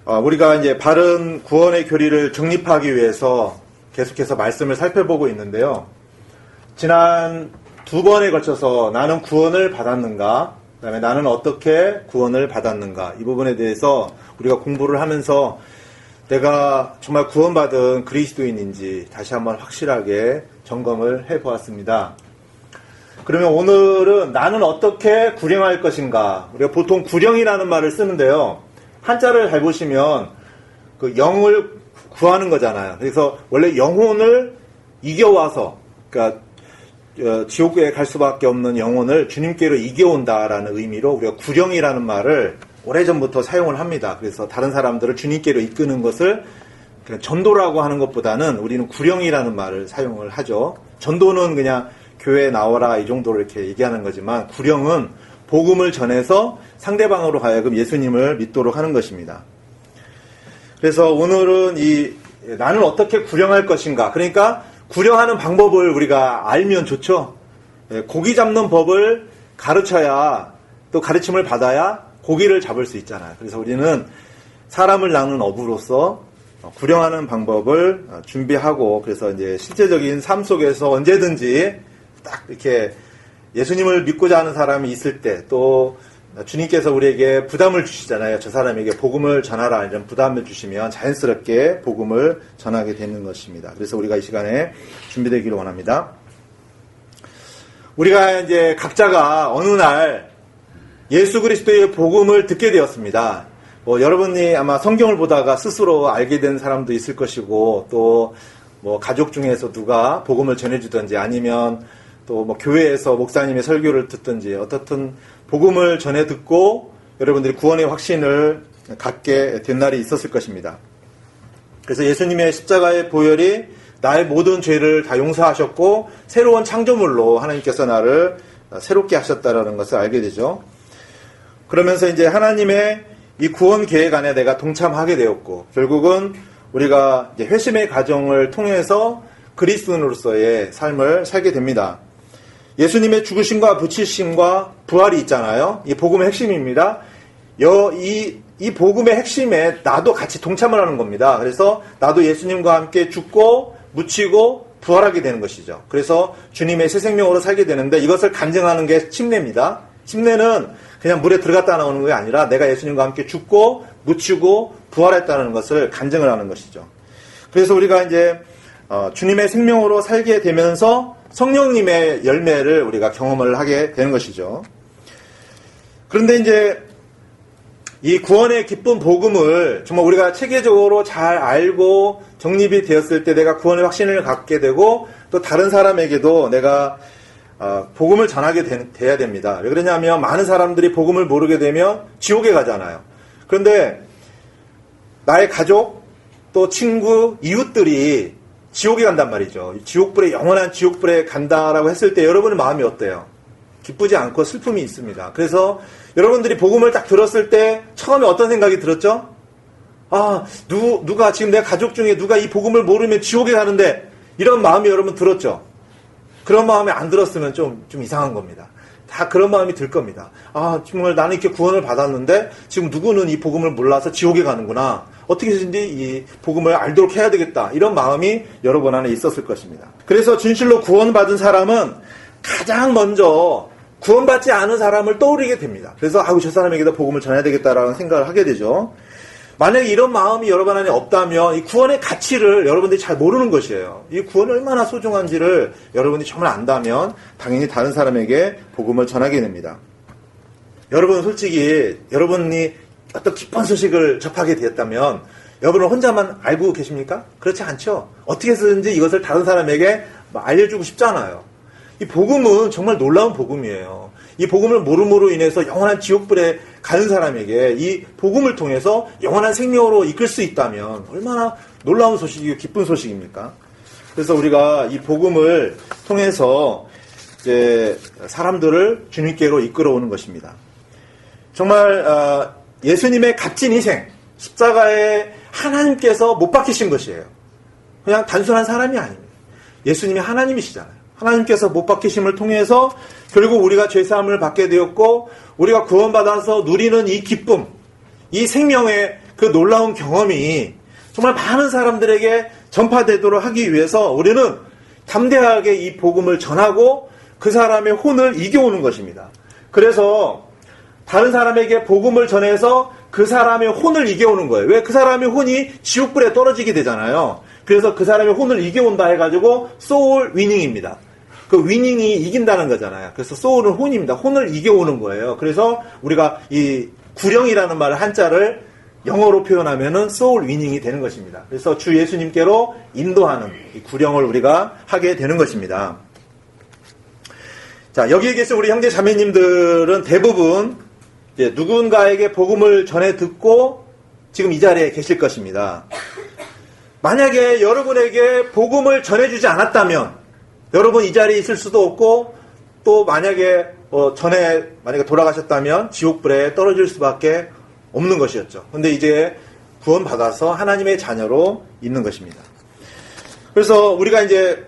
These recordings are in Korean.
우리가 이제 바른 구원의 교리를 정립하기 위해서 계속해서 말씀을 살펴보고 있는데요. 지난 2번에 걸쳐서 나는 구원을 받았는가, 그 다음에 나는 어떻게 구원을 받았는가, 이 부분에 대해서 우리가 공부를 하면서 내가 정말 구원받은 그리스도인인지 다시 한번 확실하게 점검을 해보았습니다. 그러면 오늘은 나는 어떻게 구령할 것인가. 우리가 보통 구령이라는 말을 쓰는데요. 한자를 잘 보시면 그 영을 구하는 거잖아요. 그래서 원래 영혼을 이겨와서, 그러니까 지옥에 갈 수밖에 없는 영혼을 주님께로 이겨온다라는 의미로 우리가 구령이라는 말을 오래전부터 사용을 합니다. 그래서 다른 사람들을 주님께로 이끄는 것을 그냥 전도라고 하는 것보다는 우리는 구령이라는 말을 사용을 하죠. 전도는 그냥 교회에 나와라 이 정도로 이렇게 얘기하는 거지만, 구령은 복음을 전해서 상대방으로 하여금 예수님을 믿도록 하는 것입니다. 그래서 오늘은 나는 어떻게 구령할 것인가. 그러니까 구령하는 방법을 우리가 알면 좋죠. 고기 잡는 법을 가르쳐야, 또 가르침을 받아야 고기를 잡을 수 있잖아요. 그래서 우리는 사람을 낚는 어부로서 구령하는 방법을 준비하고, 그래서 이제 실제적인 삶 속에서 언제든지 딱 이렇게 예수님을 믿고자 하는 사람이 있을 때, 또 주님께서 우리에게 부담을 주시잖아요. 저 사람에게 복음을 전하라 이런 부담을 주시면 자연스럽게 복음을 전하게 되는 것입니다. 그래서 우리가 이 시간에 준비되기를 원합니다. 우리가 이제 각자가 어느 날 예수 그리스도의 복음을 듣게 되었습니다. 여러분이 아마 성경을 보다가 스스로 알게 된 사람도 있을 것이고, 또 가족 중에서 누가 복음을 전해주든지, 아니면 또 교회에서 목사님의 설교를 듣든지, 어떻든 복음을 전해 듣고 여러분들이 구원의 확신을 갖게 된 날이 있었을 것입니다. 그래서 예수님의 십자가의 보혈이 나의 모든 죄를 다 용서하셨고 새로운 창조물로 하나님께서 나를 새롭게 하셨다라는 것을 알게 되죠. 그러면서 이제 하나님의 이 구원 계획 안에 내가 동참하게 되었고, 결국은 우리가 이제 회심의 과정을 통해서 그리스도인으로서의 삶을 살게 됩니다. 예수님의 죽으심과 부치심과 부활이 있잖아요. 이 복음의 핵심입니다. 이 복음의 핵심에 나도 같이 동참을 하는 겁니다. 그래서 나도 예수님과 함께 죽고 묻히고 부활하게 되는 것이죠. 그래서 주님의 새 생명으로 살게 되는데, 이것을 간증하는 게 침례입니다. 침례는 그냥 물에 들어갔다 나오는 게 아니라 내가 예수님과 함께 죽고 묻히고 부활했다는 것을 간증을 하는 것이죠. 그래서 우리가 이제 주님의 생명으로 살게 되면서 성령님의 열매를 우리가 경험을 하게 되는 것이죠. 그런데 이제 이 구원의 기쁜 복음을 정말 우리가 체계적으로 잘 알고 정립이 되었을 때 내가 구원의 확신을 갖게 되고, 또 다른 사람에게도 내가 복음을 전하게 돼야 됩니다. 왜 그러냐면 많은 사람들이 복음을 모르게 되면 지옥에 가잖아요. 그런데 나의 가족, 또 친구, 이웃들이 지옥에 간단 말이죠. 지옥불에, 영원한 지옥불에 간다라고 했을 때 여러분의 마음이 어때요? 기쁘지 않고 슬픔이 있습니다. 그래서 여러분들이 복음을 딱 들었을 때 처음에 어떤 생각이 들었죠? 누가 지금 내 가족 중에 누가 이 복음을 모르면 지옥에 가는데, 이런 마음이 여러분 들었죠? 그런 마음이 안 들었으면 좀 이상한 겁니다. 다 그런 마음이 들 겁니다. 정말 나는 이렇게 구원을 받았는데 지금 누구는 이 복음을 몰라서 지옥에 가는구나. 어떻게 해서든지 이 복음을 알도록 해야 되겠다. 이런 마음이 여러분 안에 있었을 것입니다. 그래서 진실로 구원받은 사람은 가장 먼저 구원받지 않은 사람을 떠올리게 됩니다. 그래서 저 사람에게도 복음을 전해야 되겠다라는 생각을 하게 되죠. 만약에 이런 마음이 여러분 안에 없다면 이 구원의 가치를 여러분들이 잘 모르는 것이에요. 이 구원이 얼마나 소중한지를 여러분이 정말 안다면 당연히 다른 사람에게 복음을 전하게 됩니다. 여러분 솔직히 여러분이 어떤 기쁜 소식을 접하게 되었다면 여러분은 혼자만 알고 계십니까? 그렇지 않죠. 어떻게 해서든지 이것을 다른 사람에게 알려주고 싶잖아요. 이 복음은 정말 놀라운 복음이에요. 이 복음을 모름으로 인해서 영원한 지옥불에 가는 사람에게 이 복음을 통해서 영원한 생명으로 이끌 수 있다면 얼마나 놀라운 소식이고 기쁜 소식입니까? 그래서 우리가 이 복음을 통해서 이제 사람들을 주님께로 이끌어오는 것입니다. 정말 예수님의 값진 희생, 십자가에 하나님께서 못 박히신 것이에요. 그냥 단순한 사람이 아닙니다. 예수님이 하나님이시잖아요. 하나님께서 못 박히심을 통해서 결국 우리가 죄사함을 받게 되었고, 우리가 구원받아서 누리는 이 기쁨, 이 생명의 그 놀라운 경험이 정말 많은 사람들에게 전파되도록 하기 위해서 우리는 담대하게 이 복음을 전하고 그 사람의 혼을 이겨오는 것입니다. 그래서 다른 사람에게 복음을 전해서 그 사람의 혼을 이겨오는 거예요. 왜? 그 사람의 혼이 지옥불에 떨어지게 되잖아요. 그래서 그 사람의 혼을 이겨온다 해가지고 소울 위닝입니다. 그 위닝이 이긴다는 거잖아요. 그래서 소울은 혼입니다. 혼을 이겨오는 거예요. 그래서 우리가 이 구령이라는 말을 한자를 영어로 표현하면은 소울 위닝이 되는 것입니다. 그래서 주 예수님께로 인도하는 이 구령을 우리가 하게 되는 것입니다. 자, 여기에 계신 우리 형제 자매님들은 대부분 이제 누군가에게 복음을 전해 듣고 지금 이 자리에 계실 것입니다. 만약에 여러분에게 복음을 전해주지 않았다면 여러분 이 자리에 있을 수도 없고 또 만약에 만약에 돌아가셨다면 지옥불에 떨어질 수밖에 없는 것이었죠. 근데 이제 구원받아서 하나님의 자녀로 있는 것입니다. 그래서 우리가 이제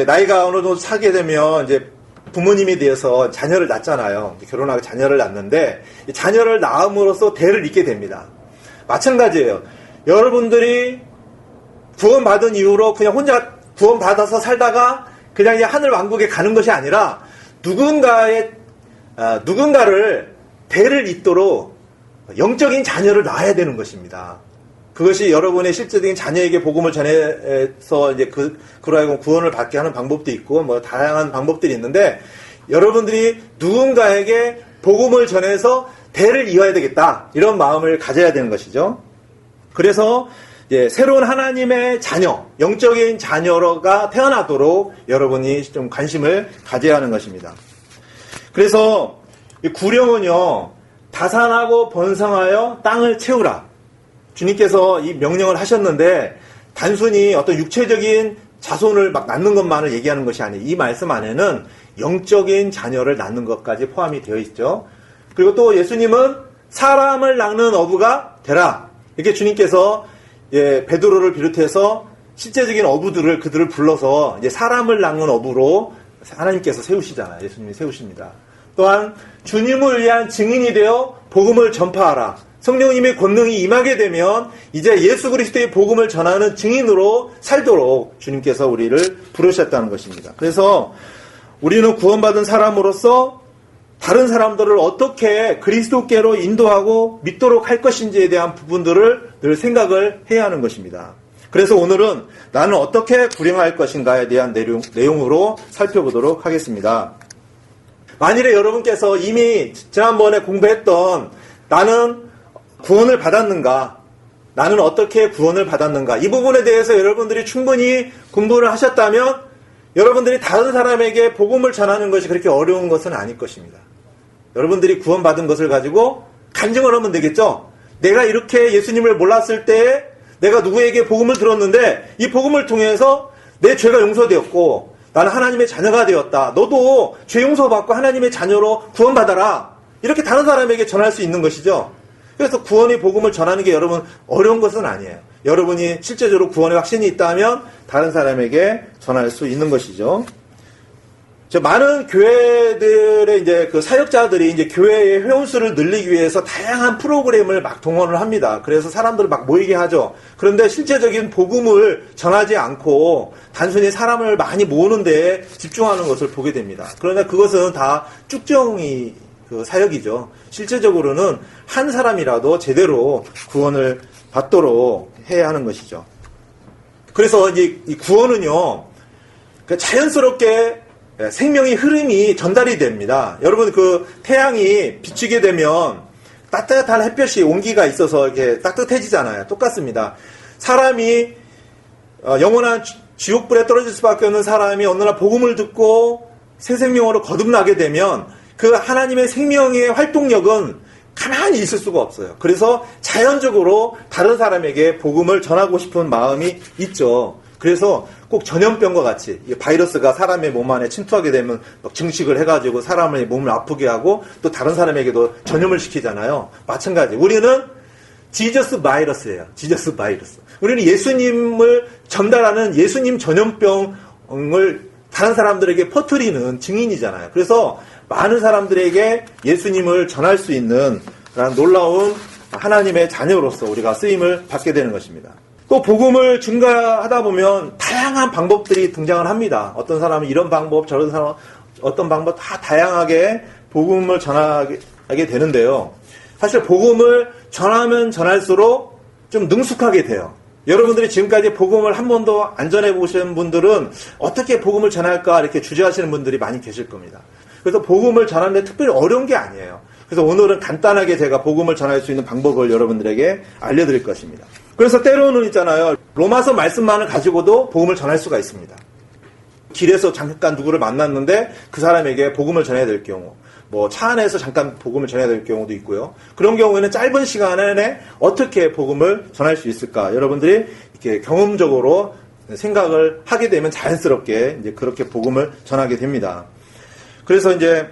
나이가 어느 정도 차게 되면 이제 부모님에 대해서 자녀를 낳잖아요. 결혼하고 자녀를 낳는데 이 자녀를 낳음으로써 대를 잇게 됩니다. 마찬가지예요. 여러분들이 구원받은 이후로 그냥 혼자 구원받아서 살다가 그냥 하늘 왕국에 가는 것이 아니라 누군가를 대를 잇도록 영적인 자녀를 낳아야 되는 것입니다. 그것이 여러분의 실제적인 자녀에게 복음을 전해서 이제 그로 하여금 구원을 받게 하는 방법도 있고 뭐 다양한 방법들이 있는데 여러분들이 누군가에게 복음을 전해서 대를 이어야 되겠다 이런 마음을 가져야 되는 것이죠. 그래서 새로운 하나님의 자녀, 영적인 자녀가 태어나도록 여러분이 좀 관심을 가져야 하는 것입니다. 그래서 이 구령은요, 다산하고 번성하여 땅을 채우라. 주님께서 이 명령을 하셨는데 단순히 어떤 육체적인 자손을 막 낳는 것만을 얘기하는 것이 아니에요. 이 말씀 안에는 영적인 자녀를 낳는 것까지 포함이 되어 있죠. 그리고 또 예수님은 사람을 낳는 어부가 되라. 이렇게 주님께서 베드로를 비롯해서 실제적인 어부들을 그들을 불러서 이제 사람을 낳는 어부로 하나님께서 세우시잖아요. 예수님이 세우십니다. 또한 주님을 위한 증인이 되어 복음을 전파하라. 성령님의 권능이 임하게 되면 이제 예수 그리스도의 복음을 전하는 증인으로 살도록 주님께서 우리를 부르셨다는 것입니다. 그래서 우리는 구원받은 사람으로서 다른 사람들을 어떻게 그리스도께로 인도하고 믿도록 할 것인지에 대한 부분들을 늘 생각을 해야 하는 것입니다. 그래서 오늘은 나는 어떻게 구령할 것인가에 대한 내용으로 살펴보도록 하겠습니다. 만일에 여러분께서 이미 지난번에 공부했던 나는 구원을 받았는가? 나는 어떻게 구원을 받았는가? 이 부분에 대해서 여러분들이 충분히 공부를 하셨다면 여러분들이 다른 사람에게 복음을 전하는 것이 그렇게 어려운 것은 아닐 것입니다. 여러분들이 구원받은 것을 가지고 간증을 하면 되겠죠? 내가 이렇게 예수님을 몰랐을 때 내가 누구에게 복음을 들었는데 이 복음을 통해서 내 죄가 용서되었고 나는 하나님의 자녀가 되었다. 너도 죄 용서받고 하나님의 자녀로 구원받아라. 이렇게 다른 사람에게 전할 수 있는 것이죠. 그래서 구원의 복음을 전하는 게 여러분 어려운 것은 아니에요. 여러분이 실제적으로 구원의 확신이 있다면 다른 사람에게 전할 수 있는 것이죠. 많은 교회들의 이제 그 사역자들이 이제 교회의 회원수를 늘리기 위해서 다양한 프로그램을 막 동원을 합니다. 그래서 사람들을 막 모이게 하죠. 그런데 실제적인 복음을 전하지 않고 단순히 사람을 많이 모으는 데 집중하는 것을 보게 됩니다. 그러나 그것은 다 쭉정이 그 사역이죠. 실제적으로는 한 사람이라도 제대로 구원을 받도록 해야 하는 것이죠. 그래서 이제 이 구원은요, 자연스럽게 생명의 흐름이 전달이 됩니다. 여러분 그 태양이 비추게 되면 따뜻한 햇볕이 온기가 있어서 이렇게 따뜻해지잖아요. 똑같습니다. 사람이 영원한 지옥불에 떨어질 수밖에 없는 사람이 어느 날 복음을 듣고 새 생명으로 거듭나게 되면 그 하나님의 생명의 활동력은 가만히 있을 수가 없어요. 그래서 자연적으로 다른 사람에게 복음을 전하고 싶은 마음이 있죠. 그래서 꼭 전염병과 같이 바이러스가 사람의 몸 안에 침투하게 되면 막 증식을 해가지고 사람의 몸을 아프게 하고 또 다른 사람에게도 전염을 시키잖아요. 마찬가지. 우리는 지저스 바이러스예요. 지저스 바이러스. 우리는 예수님을 전달하는 예수님 전염병을 다른 사람들에게 퍼뜨리는 증인이잖아요. 그래서 많은 사람들에게 예수님을 전할 수 있는 놀라운 하나님의 자녀로서 우리가 쓰임을 받게 되는 것입니다. 또 복음을 증가하다 보면 다양한 방법들이 등장을 합니다. 어떤 사람은 이런 방법, 저런 사람은 어떤 방법 다 다양하게 복음을 전하게 되는데요. 사실 복음을 전하면 전할수록 좀 능숙하게 돼요. 여러분들이 지금까지 복음을 한 번도 안 전해보신 분들은 어떻게 복음을 전할까 이렇게 주저하시는 분들이 많이 계실 겁니다. 그래서 복음을 전하는데 특별히 어려운 게 아니에요. 그래서 오늘은 간단하게 제가 복음을 전할 수 있는 방법을 여러분들에게 알려드릴 것입니다. 그래서 때로는 있잖아요. 로마서 말씀만을 가지고도 복음을 전할 수가 있습니다. 길에서 잠깐 누구를 만났는데 그 사람에게 복음을 전해야 될 경우, 뭐 차 안에서 잠깐 복음을 전해야 될 경우도 있고요. 그런 경우에는 짧은 시간 안에 어떻게 복음을 전할 수 있을까? 여러분들이 이렇게 경험적으로 생각을 하게 되면 자연스럽게 이제 그렇게 복음을 전하게 됩니다. 그래서 이제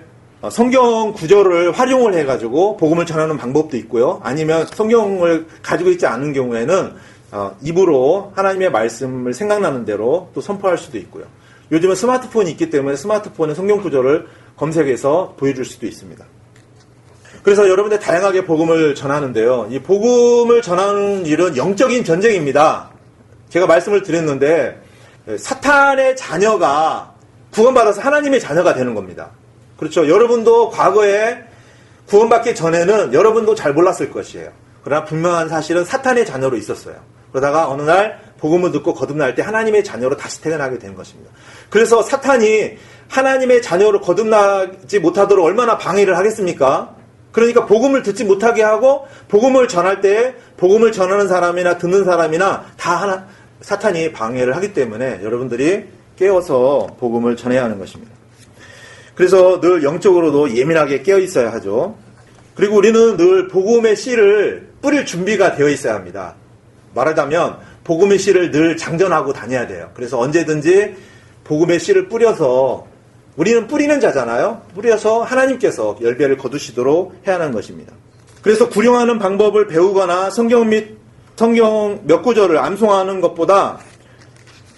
성경 구절을 활용을 해가지고 복음을 전하는 방법도 있고요. 아니면 성경을 가지고 있지 않은 경우에는 입으로 하나님의 말씀을 생각나는 대로 또 선포할 수도 있고요. 요즘은 스마트폰이 있기 때문에 스마트폰에 성경 구절을 검색해서 보여줄 수도 있습니다. 그래서 여러분들 다양하게 복음을 전하는데요. 이 복음을 전하는 일은 영적인 전쟁입니다. 제가 말씀을 드렸는데 사탄의 자녀가 구원받아서 하나님의 자녀가 되는 겁니다. 그렇죠. 여러분도 과거에 구원받기 전에는 여러분도 잘 몰랐을 것이에요. 그러나 분명한 사실은 사탄의 자녀로 있었어요. 그러다가 어느 날 복음을 듣고 거듭날 때 하나님의 자녀로 다시 태어나게 된 것입니다. 그래서 사탄이 하나님의 자녀로 거듭나지 못하도록 얼마나 방해를 하겠습니까? 그러니까 복음을 듣지 못하게 하고 복음을 전할 때 복음을 전하는 사람이나 듣는 사람이나 다 사탄이 방해를 하기 때문에 여러분들이 깨어서 복음을 전해야 하는 것입니다. 그래서 늘 영적으로도 예민하게 깨어 있어야 하죠. 그리고 우리는 늘 복음의 씨를 뿌릴 준비가 되어 있어야 합니다. 말하자면 복음의 씨를 늘 장전하고 다녀야 돼요. 그래서 언제든지 복음의 씨를 뿌려서 우리는 뿌리는 자잖아요. 뿌려서 하나님께서 열매를 거두시도록 해야 하는 것입니다. 그래서 구령하는 방법을 배우거나 성경 몇 구절을 암송하는 것보다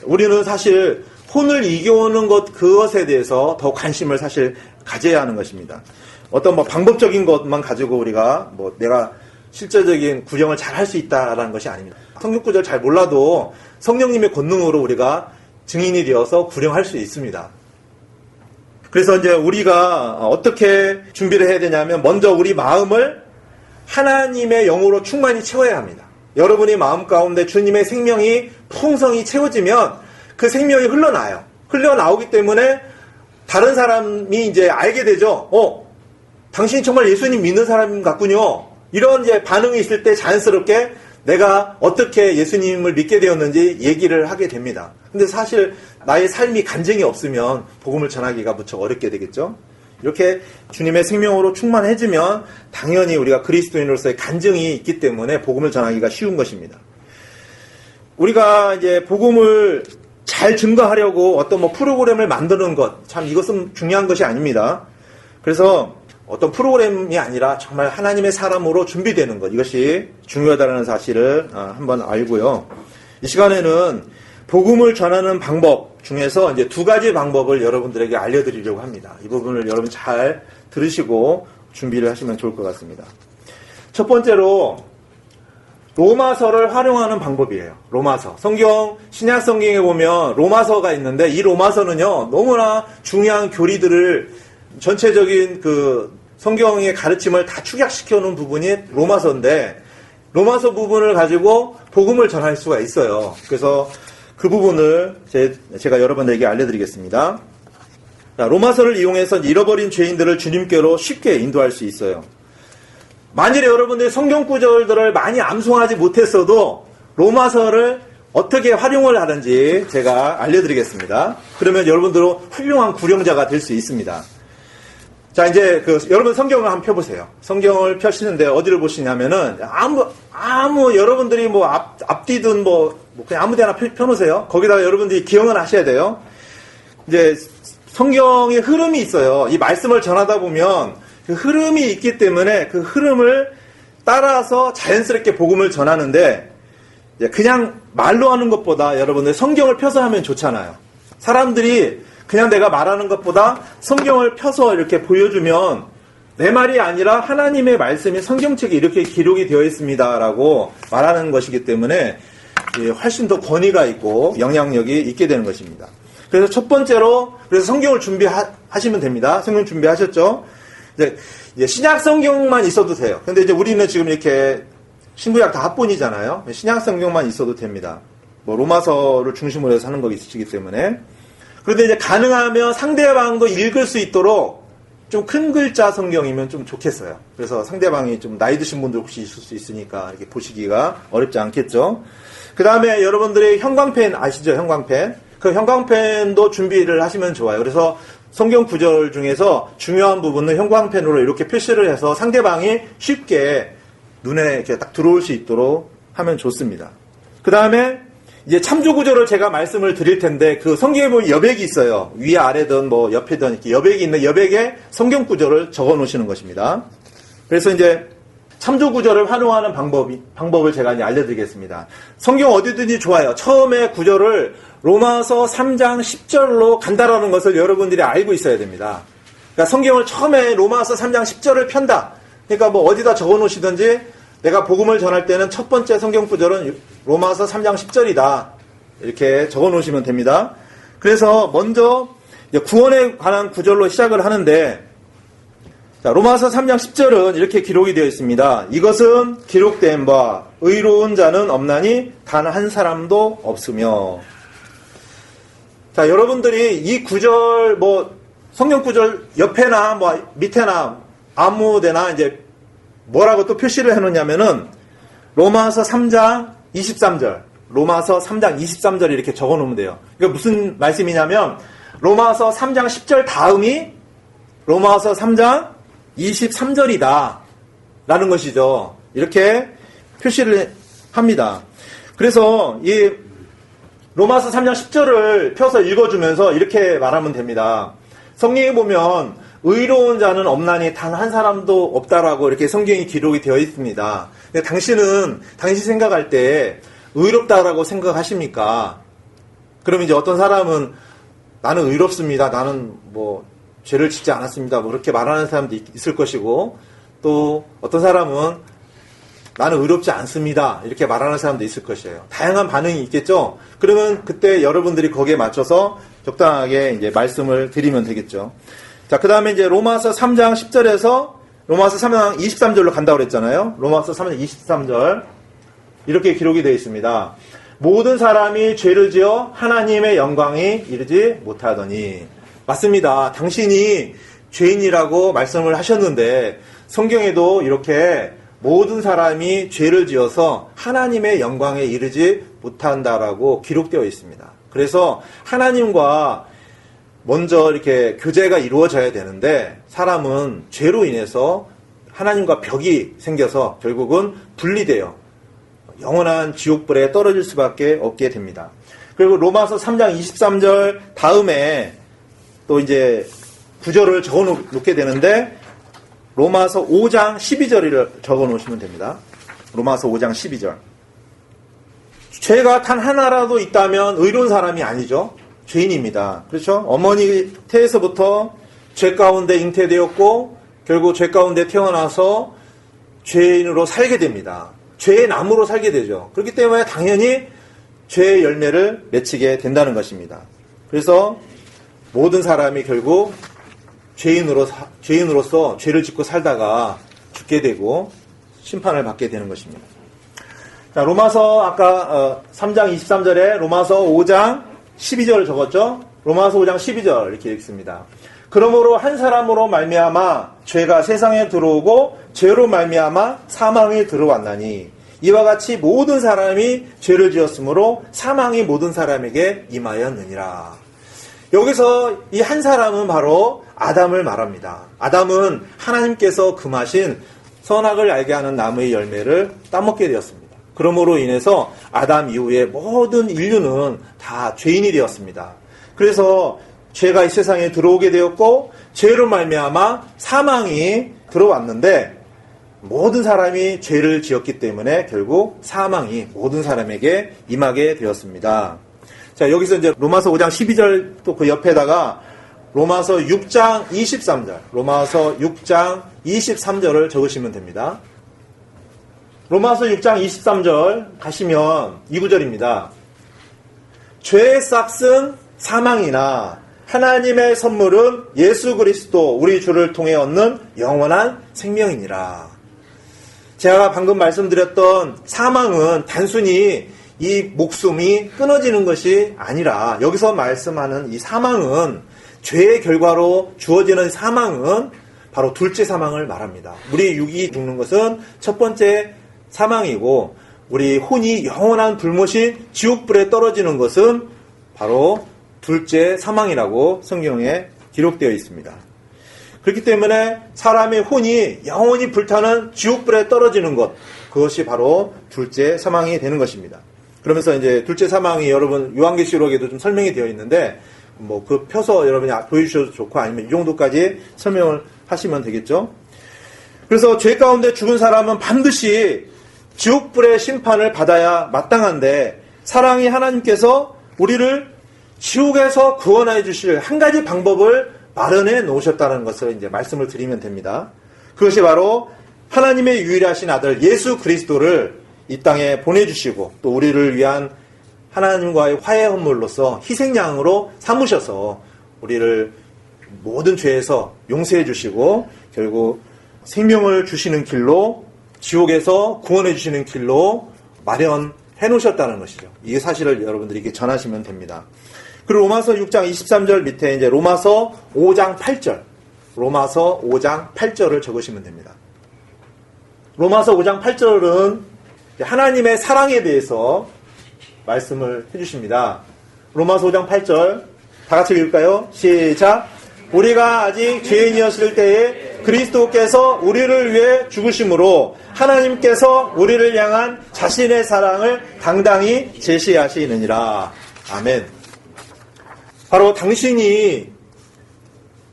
우리는 사실 혼을 이겨오는 그것에 대해서 더 관심을 사실 가져야 하는 것입니다. 어떤 방법적인 것만 가지고 우리가 내가 실제적인 구령을 잘 할 수 있다라는 것이 아닙니다. 성경 구절 잘 몰라도 성령님의 권능으로 우리가 증인이 되어서 구령할 수 있습니다. 그래서 이제 우리가 어떻게 준비를 해야 되냐면 먼저 우리 마음을 하나님의 영으로 충만히 채워야 합니다. 여러분의 마음 가운데 주님의 생명이 풍성히 채워지면 그 생명이 흘러나요. 흘러나오기 때문에 다른 사람이 이제 알게 되죠. 당신이 정말 예수님 믿는 사람 같군요. 이런 이제 반응이 있을 때 자연스럽게 내가 어떻게 예수님을 믿게 되었는지 얘기를 하게 됩니다. 근데 사실 나의 삶이 간증이 없으면 복음을 전하기가 무척 어렵게 되겠죠. 이렇게 주님의 생명으로 충만해지면 당연히 우리가 그리스도인으로서의 간증이 있기 때문에 복음을 전하기가 쉬운 것입니다. 우리가 이제 복음을 잘 증거하려고 어떤 프로그램을 만드는 것, 참 이것은 중요한 것이 아닙니다. 그래서 어떤 프로그램이 아니라 정말 하나님의 사람으로 준비되는 것, 이것이 중요하다는 사실을 한번 알고요. 이 시간에는 복음을 전하는 방법 중에서 이제 두 가지 방법을 여러분들에게 알려드리려고 합니다. 이 부분을 여러분 잘 들으시고 준비를 하시면 좋을 것 같습니다. 첫 번째로 로마서를 활용하는 방법이에요. 로마서. 신약 성경에 보면 로마서가 있는데 이 로마서는요, 너무나 중요한 교리들을 전체적인 성경의 가르침을 다 축약시켜 놓은 부분이 로마서인데 로마서 부분을 가지고 복음을 전할 수가 있어요. 그래서 그 부분을 제가 여러분들에게 알려드리겠습니다. 로마서를 이용해서 잃어버린 죄인들을 주님께로 쉽게 인도할 수 있어요. 만일에 여러분들이 성경 구절들을 많이 암송하지 못했어도 로마서를 어떻게 활용을 하는지 제가 알려드리겠습니다. 그러면 여러분들은 훌륭한 구령자가 될 수 있습니다. 자, 이제 여러분 성경을 한번 펴보세요. 성경을 펴시는데 어디를 보시냐면은 여러분들이 앞뒤든 그냥 아무 데나 펴놓으세요. 거기다가 여러분들이 기억을 하셔야 돼요. 이제 성경의 흐름이 있어요. 이 말씀을 전하다 보면 그 흐름이 있기 때문에 그 흐름을 따라서 자연스럽게 복음을 전하는데 그냥 말로 하는 것보다 여러분들 성경을 펴서 하면 좋잖아요. 사람들이 그냥 내가 말하는 것보다 성경을 펴서 이렇게 보여주면 내 말이 아니라 하나님의 말씀이 성경책에 이렇게 기록이 되어 있습니다라고 말하는 것이기 때문에 훨씬 더 권위가 있고 영향력이 있게 되는 것입니다. 그래서 첫 번째로 그래서 성경을 준비하시면 됩니다. 성경 준비하셨죠? 이제 신약 성경만 있어도 돼요. 근데 이제 우리는 지금 이렇게 신구약 다 합본이잖아요. 신약 성경만 있어도 됩니다. 뭐 로마서를 중심으로 해서 하는 것이기 때문에. 그런데 이제 가능하면 상대방도 읽을 수 있도록 좀 큰 글자 성경이면 좀 좋겠어요. 그래서 상대방이 좀 나이 드신 분들 혹시 있을 수 있으니까 이렇게 보시기가 어렵지 않겠죠. 그 다음에 여러분들이 형광펜 아시죠? 형광펜. 그 형광펜도 준비를 하시면 좋아요. 그래서 성경 구절 중에서 중요한 부분은 형광펜으로 이렇게 표시를 해서 상대방이 쉽게 눈에 이렇게 딱 들어올 수 있도록 하면 좋습니다. 그 다음에 이제 참조 구절을 제가 말씀을 드릴 텐데 그 성경에 보면 여백이 있어요. 위 아래든 뭐 옆에든 이렇게 여백이 있는 여백에 성경 구절을 적어 놓으시는 것입니다. 그래서 이제 참조 구절을 활용하는 방법을 제가 이제 알려드리겠습니다. 성경 어디든지 좋아요. 처음에 구절을 로마서 3장 10절로 간다라는 것을 여러분들이 알고 있어야 됩니다. 그러니까 성경을 처음에 로마서 3장 10절을 편다. 그러니까 뭐 어디다 적어 놓으시든지 내가 복음을 전할 때는 첫 번째 성경 구절은 로마서 3장 10절이다. 이렇게 적어 놓으시면 됩니다. 그래서 먼저 구원에 관한 구절로 시작을 하는데 자, 로마서 3장 10절은 이렇게 기록이 되어 있습니다. 이것은 기록된 바 의로운 자는 없나니 단 한 사람도 없으며. 자, 여러분들이 이 구절 뭐 성경 구절 옆에나 뭐 밑에나 아무 데나 이제 뭐라고 또 표시를 해 놓냐면은 로마서 3장 23절. 로마서 3장 23절 이렇게 적어 놓으면 돼요. 이게 무슨 말씀이냐면 로마서 3장 10절 다음이 로마서 3장 23절이다. 라는 것이죠. 이렇게 표시를 합니다. 그래서 이 로마서 3장 10절을 펴서 읽어주면서 이렇게 말하면 됩니다. 성경에 보면 의로운 자는 없나니 단 한 사람도 없다라고 이렇게 성경이 기록이 되어 있습니다. 근데 당신 생각할 때 의롭다라고 생각하십니까? 그럼 이제 어떤 사람은 나는 의롭습니다. 나는 뭐 죄를 짓지 않았습니다. 뭐 그렇게 말하는 사람도 있을 것이고 또 어떤 사람은 나는 의롭지 않습니다. 이렇게 말하는 사람도 있을 것이에요. 다양한 반응이 있겠죠? 그러면 그때 여러분들이 거기에 맞춰서 적당하게 이제 말씀을 드리면 되겠죠. 자, 그 다음에 이제 로마서 3장 10절에서 로마서 3장 23절로 간다고 그랬잖아요. 로마서 3장 23절. 이렇게 기록이 되어 있습니다. 모든 사람이 죄를 지어 하나님의 영광에 이르지 못하더니. 맞습니다. 당신이 죄인이라고 말씀을 하셨는데 성경에도 이렇게 모든 사람이 죄를 지어서 하나님의 영광에 이르지 못한다라고 기록되어 있습니다. 그래서 하나님과 먼저 이렇게 교제가 이루어져야 되는데 사람은 죄로 인해서 하나님과 벽이 생겨서 결국은 분리돼요. 영원한 지옥불에 떨어질 수밖에 없게 됩니다. 그리고 로마서 3장 23절 다음에 또 이제 구절을 적어 놓게 되는데 로마서 5장 12절을 적어 놓으시면 됩니다. 로마서 5장 12절. 죄가 단 하나라도 있다면 의로운 사람이 아니죠. 죄인입니다. 그렇죠? 어머니 태에서부터 죄 가운데 잉태되었고 결국 죄 가운데 태어나서 죄인으로 살게 됩니다. 죄의 나무로 살게 되죠. 그렇기 때문에 당연히 죄의 열매를 맺히게 된다는 것입니다. 그래서 모든 사람이 결국 죄인으로서 죄를 짓고 살다가 죽게 되고 심판을 받게 되는 것입니다. 자, 로마서 아까 3장 23절에 로마서 5장 12절을 적었죠. 로마서 5장 12절 이렇게 읽습니다. 그러므로 한 사람으로 말미암아 죄가 세상에 들어오고 죄로 말미암아 사망이 들어왔나니 이와 같이 모든 사람이 죄를 지었으므로 사망이 모든 사람에게 임하였느니라. 여기서 이 한 사람은 바로 아담을 말합니다. 아담은 하나님께서 금하신 선악을 알게 하는 나무의 열매를 따먹게 되었습니다. 그러므로 인해서 아담 이후에 모든 인류는 다 죄인이 되었습니다. 그래서 죄가 이 세상에 들어오게 되었고 죄로 말미암아 사망이 들어왔는데 모든 사람이 죄를 지었기 때문에 결국 사망이 모든 사람에게 임하게 되었습니다. 자, 여기서 이제 로마서 5장 12절 또 그 옆에다가 로마서 6장 23절, 로마서 6장 23절을 적으시면 됩니다. 로마서 6장 23절 가시면 이 구절입니다. 죄의 싹은 사망이나 하나님의 선물은 예수 그리스도 우리 주를 통해 얻는 영원한 생명이니라. 제가 방금 말씀드렸던 사망은 단순히 이 목숨이 끊어지는 것이 아니라 여기서 말씀하는 이 사망은 죄의 결과로 주어지는 사망은 바로 둘째 사망을 말합니다. 우리 육이 죽는 것은 첫 번째 사망이고 우리 혼이 영원한 불못인 지옥불에 떨어지는 것은 바로 둘째 사망이라고 성경에 기록되어 있습니다. 그렇기 때문에 사람의 혼이 영원히 불타는 지옥불에 떨어지는 것, 그것이 바로 둘째 사망이 되는 것입니다. 그러면서 이제 둘째 사망이 여러분 요한계시록에도 좀 설명이 되어 있는데 뭐 그 펴서 여러분이 보여주셔도 좋고 아니면 이 정도까지 설명을 하시면 되겠죠. 그래서 죄 가운데 죽은 사람은 반드시 지옥불의 심판을 받아야 마땅한데 사랑이 하나님께서 우리를 지옥에서 구원해 주실 한 가지 방법을 마련해 놓으셨다는 것을 이제 말씀을 드리면 됩니다. 그것이 바로 하나님의 유일하신 아들 예수 그리스도를 이 땅에 보내주시고 또 우리를 위한 하나님과의 화해 헌물로서 희생양으로 삼으셔서 우리를 모든 죄에서 용서해 주시고 결국 생명을 주시는 길로 지옥에서 구원해 주시는 길로 마련해 놓으셨다는 것이죠. 이 사실을 여러분들에게 전하시면 됩니다. 그리고 로마서 6장 23절 밑에 이제 로마서 5장 8절, 로마서 5장 8절을 적으시면 됩니다. 로마서 5장 8절은 하나님의 사랑에 대해서 말씀을 해주십니다. 로마서 5장 8절 다 같이 읽을까요? 시작! 우리가 아직 죄인이었을 때에 그리스도께서 우리를 위해 죽으심으로 하나님께서 우리를 향한 자신의 사랑을 당당히 제시하시느니라. 아멘. 바로 당신이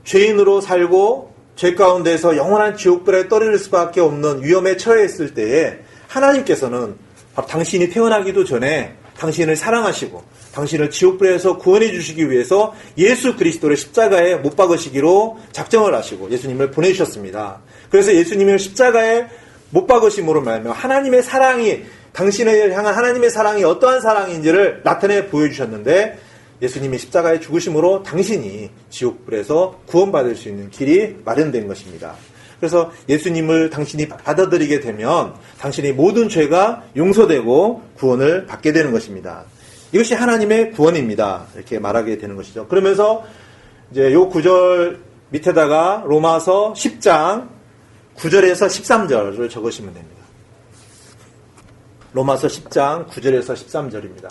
죄인으로 살고 죄 가운데서 영원한 지옥불에 떨어질 수밖에 없는 위험에 처해있을 때에 하나님께서는 바로 당신이 태어나기도 전에 당신을 사랑하시고 당신을 지옥불에서 구원해 주시기 위해서 예수 그리스도를 십자가에 못 박으시기로 작정을 하시고 예수님을 보내주셨습니다. 그래서 예수님을 십자가에 못 박으심으로 말하면 하나님의 사랑이 당신을 향한 하나님의 사랑이 어떠한 사랑인지를 나타내 보여주셨는데 예수님이 십자가에 죽으심으로 당신이 지옥불에서 구원받을 수 있는 길이 마련된 것입니다. 그래서 예수님을 당신이 받아들이게 되면 당신의 모든 죄가 용서되고 구원을 받게 되는 것입니다. 이것이 하나님의 구원입니다. 이렇게 말하게 되는 것이죠. 그러면서 이제 요 9절 밑에다가 로마서 10장 9절에서 13절을 적으시면 됩니다. 로마서 10장 9절에서 13절입니다.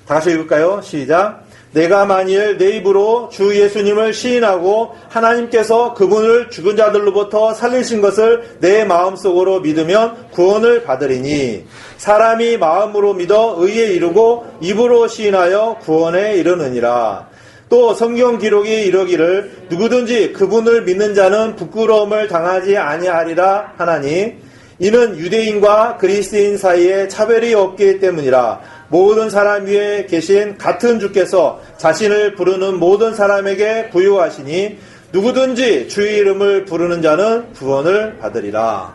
다 같이 읽을까요? 시작! 내가 만일 내 입으로 주 예수님을 시인하고 하나님께서 그분을 죽은 자들로부터 살리신 것을 내 마음속으로 믿으면 구원을 받으리니 사람이 마음으로 믿어 의에 이르고 입으로 시인하여 구원에 이르느니라. 또 성경 기록이 이르기를 누구든지 그분을 믿는 자는 부끄러움을 당하지 아니하리라 하나니 이는 유대인과 그리스인 사이에 차별이 없기 때문이라. 모든 사람 위에 계신 같은 주께서 자신을 부르는 모든 사람에게 부유하시니 누구든지 주의 이름을 부르는 자는 구원을 받으리라.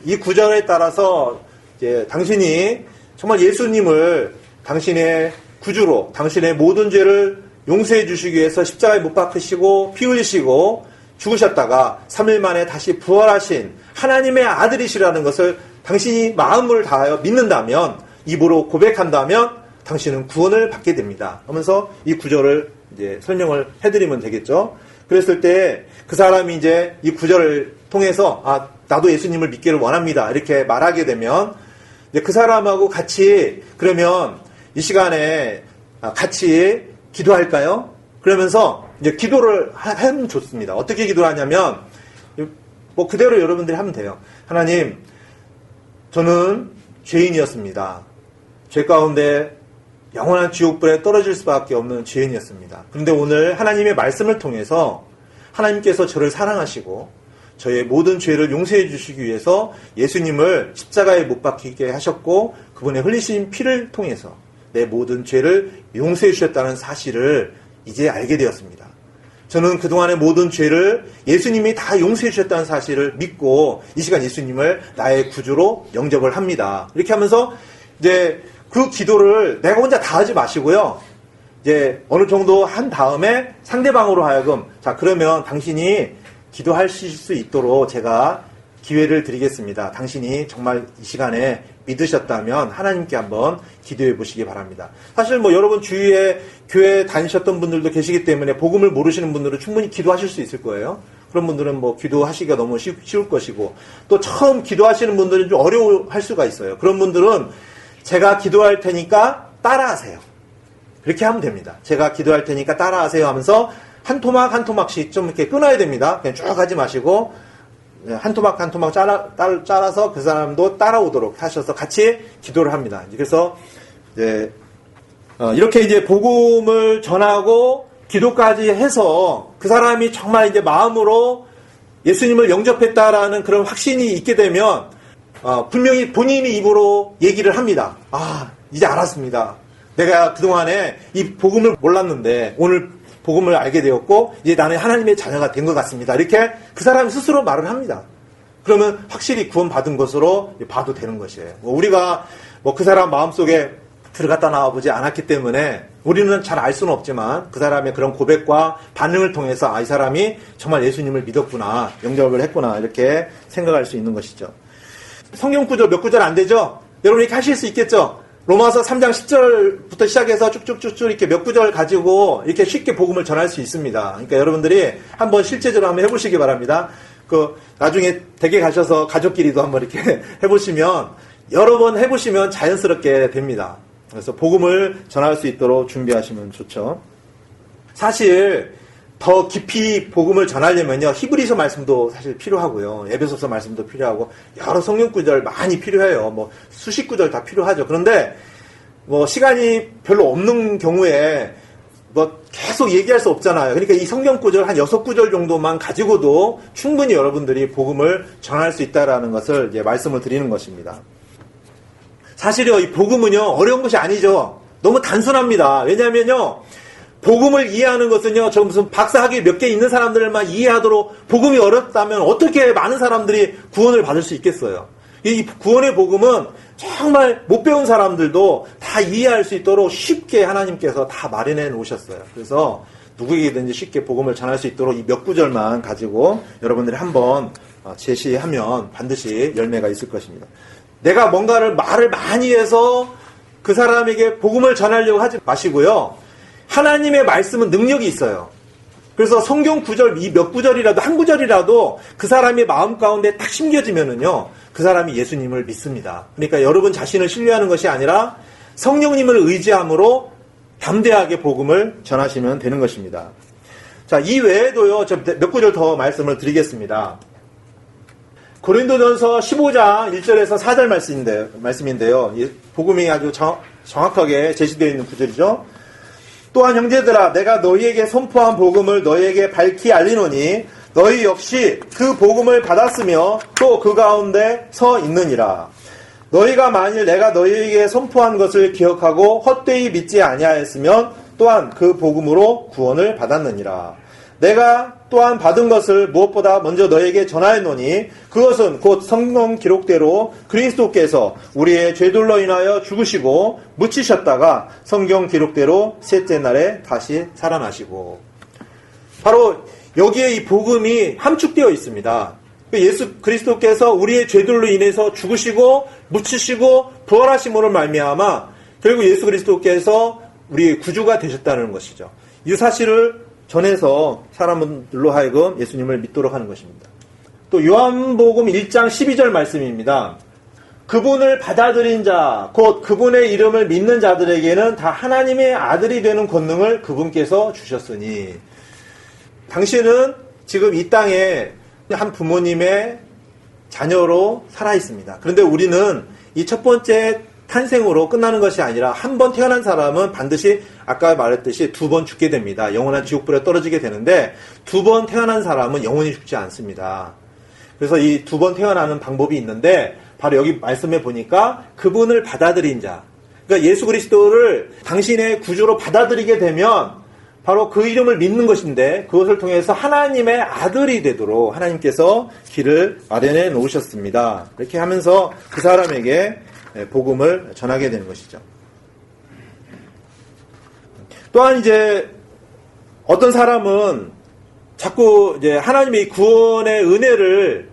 이 구절에 따라서 이제 당신이 정말 예수님을 당신의 구주로 당신의 모든 죄를 용서해 주시기 위해서 십자가에 못 박히시고 피 흘리시고 죽으셨다가 3일 만에 다시 부활하신 하나님의 아들이시라는 것을 당신이 마음을 다하여 믿는다면 입으로 고백한다면 당신은 구원을 받게 됩니다. 하면서 이 구절을 이제 설명을 해드리면 되겠죠. 그랬을 때 그 사람이 이제 이 구절을 통해서 나도 예수님을 믿기를 원합니다. 이렇게 말하게 되면 이제 그 사람하고 같이 그러면 이 시간에 같이 기도할까요? 그러면서 이제 기도를 하면 좋습니다. 어떻게 기도를 하냐면 뭐 그대로 여러분들이 하면 돼요. 하나님, 저는 죄인이었습니다. 죄 가운데 영원한 지옥불에 떨어질 수밖에 없는 죄인이었습니다. 그런데 오늘 하나님의 말씀을 통해서 하나님께서 저를 사랑하시고 저의 모든 죄를 용서해 주시기 위해서 예수님을 십자가에 못 박히게 하셨고 그분의 흘리신 피를 통해서 내 모든 죄를 용서해 주셨다는 사실을 이제 알게 되었습니다. 저는 그동안의 모든 죄를 예수님이 다 용서해 주셨다는 사실을 믿고 이 시간 예수님을 나의 구주로 영접을 합니다. 이렇게 하면서 이제 그 기도를 내가 혼자 다 하지 마시고요. 이제 어느 정도 한 다음에 상대방으로 하여금 자, 그러면 당신이 기도하실 수 있도록 제가 기회를 드리겠습니다. 당신이 정말 이 시간에 믿으셨다면 하나님께 한번 기도해 보시기 바랍니다. 사실 뭐 여러분 주위에 교회 다니셨던 분들도 계시기 때문에 복음을 모르시는 분들은 충분히 기도하실 수 있을 거예요. 그런 분들은 뭐 기도하시기가 너무 쉬울 것이고 또 처음 기도하시는 분들은 좀 어려워할 수가 있어요. 그런 분들은 제가 기도할 테니까 따라하세요. 그렇게 하면 됩니다. 제가 기도할 테니까 따라하세요 하면서 한 토막 한 토막씩 좀 이렇게 끊어야 됩니다. 그냥 쭉 하지 마시고 한 토막 한 토막 잘라서 그 사람도 따라오도록 하셔서 같이 기도를 합니다. 그래서 이제 이렇게 이제 복음을 전하고 기도까지 해서 그 사람이 정말 이제 마음으로 예수님을 영접했다라는 그런 확신이 있게 되면 분명히 본인이 입으로 얘기를 합니다. 아, 이제 알았습니다. 내가 그동안에 이 복음을 몰랐는데 오늘 복음을 알게 되었고 이제 나는 하나님의 자녀가 된 것 같습니다. 이렇게 그 사람이 스스로 말을 합니다. 그러면 확실히 구원받은 것으로 봐도 되는 것이에요. 우리가 그 사람 마음속에 들어갔다 나와보지 않았기 때문에 우리는 잘 알 수는 없지만 그 사람의 그런 고백과 반응을 통해서 이 사람이 정말 예수님을 믿었구나, 영접을 했구나 이렇게 생각할 수 있는 것이죠. 성경 구절 몇 구절 안 되죠? 여러분 이렇게 하실 수 있겠죠? 로마서 3장 10절부터 시작해서 쭉쭉쭉쭉 이렇게 몇 구절 가지고 이렇게 쉽게 복음을 전할 수 있습니다. 그러니까 여러분들이 한번 실제적으로 한번 해보시기 바랍니다. 나중에 댁에 가셔서 가족끼리도 한번 이렇게 해보시면, 여러 번 해보시면 자연스럽게 됩니다. 그래서 복음을 전할 수 있도록 준비하시면 좋죠. 사실, 더 깊이 복음을 전하려면요, 히브리서 말씀도 사실 필요하고요, 에베소서 말씀도 필요하고, 여러 성경 구절 많이 필요해요. 수십 구절 다 필요하죠. 그런데, 시간이 별로 없는 경우에, 계속 얘기할 수 없잖아요. 그러니까 이 성경 구절 한 6구절 정도만 가지고도 충분히 여러분들이 복음을 전할 수 있다라는 것을 이제 말씀을 드리는 것입니다. 사실요, 이 복음은요, 어려운 것이 아니죠. 너무 단순합니다. 왜냐면요, 복음을 이해하는 것은요, 저 무슨 박사학위 몇 개 있는 사람들만 이해하도록 복음이 어렵다면 어떻게 많은 사람들이 구원을 받을 수 있겠어요. 이 구원의 복음은 정말 못 배운 사람들도 다 이해할 수 있도록 쉽게 하나님께서 다 마련해 놓으셨어요. 그래서 누구에게든지 쉽게 복음을 전할 수 있도록 이 몇 구절만 가지고 여러분들이 한번 제시하면 반드시 열매가 있을 것입니다. 내가 뭔가를 말을 많이 해서 그 사람에게 복음을 전하려고 하지 마시고요. 하나님의 말씀은 능력이 있어요. 그래서 성경 구절, 이 몇 구절이라도, 한 구절이라도 그 사람의 마음 가운데 딱 심겨지면은요, 그 사람이 예수님을 믿습니다. 그러니까 여러분 자신을 신뢰하는 것이 아니라 성령님을 의지함으로 담대하게 복음을 전하시면 되는 것입니다. 자, 이 외에도요, 몇 구절 더 말씀을 드리겠습니다. 고린도전서 15장 1절에서 4절 말씀인데요. 이 복음이 아주 정확하게 제시되어 있는 구절이죠. 또한 형제들아, 내가 너희에게 선포한 복음을 너희에게 밝히 알리노니 너희 역시 그 복음을 받았으며 또 그 가운데 서 있느니라. 너희가 만일 내가 너희에게 선포한 것을 기억하고 헛되이 믿지 아니하였으면 또한 그 복음으로 구원을 받았느니라. 내가 또한 받은 것을 무엇보다 먼저 너희에게 전하였노니 그것은 곧 성경 기록대로 그리스도께서 우리의 죄들로 인하여 죽으시고 묻히셨다가 성경 기록대로 셋째 날에 다시 살아나시고. 바로 여기에 이 복음이 함축되어 있습니다. 예수 그리스도께서 우리의 죄들로 인해서 죽으시고 묻히시고 부활하심으로 말미암아 결국 예수 그리스도께서 우리의 구주가 되셨다는 것이죠. 이 사실을 전해서 사람들로 하여금 예수님을 믿도록 하는 것입니다. 또 요한복음 1장 12절 말씀입니다. 그분을 받아들인 자, 곧 그분의 이름을 믿는 자들에게는 다 하나님의 아들이 되는 권능을 그분께서 주셨으니. 당신은 지금 이 땅에 한 부모님의 자녀로 살아 있습니다. 그런데 우리는 이 첫 번째 탄생으로 끝나는 것이 아니라 한 번 태어난 사람은 반드시 아까 말했듯이 2번 죽게 됩니다. 영원한 지옥불에 떨어지게 되는데 2번 태어난 사람은 영원히 죽지 않습니다. 그래서 이 2번 태어나는 방법이 있는데 바로 여기 말씀에 보니까 그분을 받아들인 자, 그러니까 예수 그리스도를 당신의 구주로 받아들이게 되면 바로 그 이름을 믿는 것인데 그것을 통해서 하나님의 아들이 되도록 하나님께서 길을 마련해 놓으셨습니다. 이렇게 하면서 그 사람에게 복음을 전하게 되는 것이죠. 또한 이제 어떤 사람은 자꾸 이제 하나님의 구원의 은혜를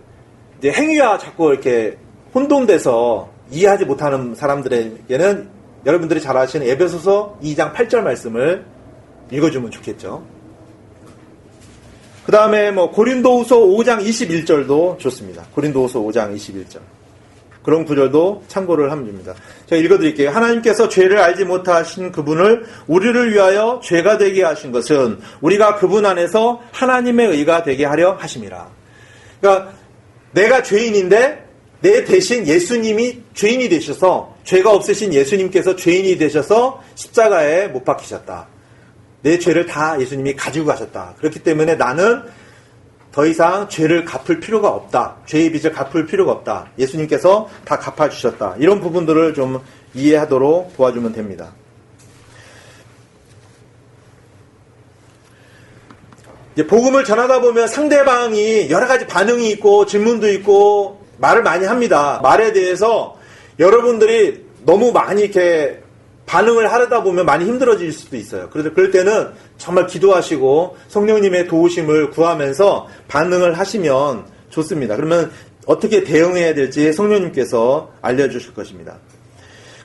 이제 행위와 자꾸 이렇게 혼동돼서 이해하지 못하는 사람들에게는 여러분들이 잘 아시는 에베소서 2장 8절 말씀을 읽어주면 좋겠죠. 그 다음에 고린도후서 5장 21절도 좋습니다. 고린도후서 5장 21절. 그런 구절도 참고를 하면 됩니다. 제가 읽어드릴게요. 하나님께서 죄를 알지 못하신 그분을 우리를 위하여 죄가 되게 하신 것은 우리가 그분 안에서 하나님의 의가 되게 하려 하심이라. 그러니까 내가 죄인인데 내 대신 예수님이 죄인이 되셔서 죄가 없으신 예수님께서 죄인이 되셔서 십자가에 못 박히셨다. 내 죄를 다 예수님이 가지고 가셨다. 그렇기 때문에 나는 더 이상 죄를 갚을 필요가 없다. 죄의 빚을 갚을 필요가 없다. 예수님께서 다 갚아주셨다. 이런 부분들을 좀 이해하도록 도와주면 됩니다. 이제 복음을 전하다 보면 상대방이 여러 가지 반응이 있고 질문도 있고 말을 많이 합니다. 말에 대해서 여러분들이 너무 많이 이렇게 반응을 하려다 보면 많이 힘들어질 수도 있어요. 그래서 그럴 때는 정말 기도하시고 성령님의 도우심을 구하면서 반응을 하시면 좋습니다. 그러면 어떻게 대응해야 될지 성령님께서 알려주실 것입니다.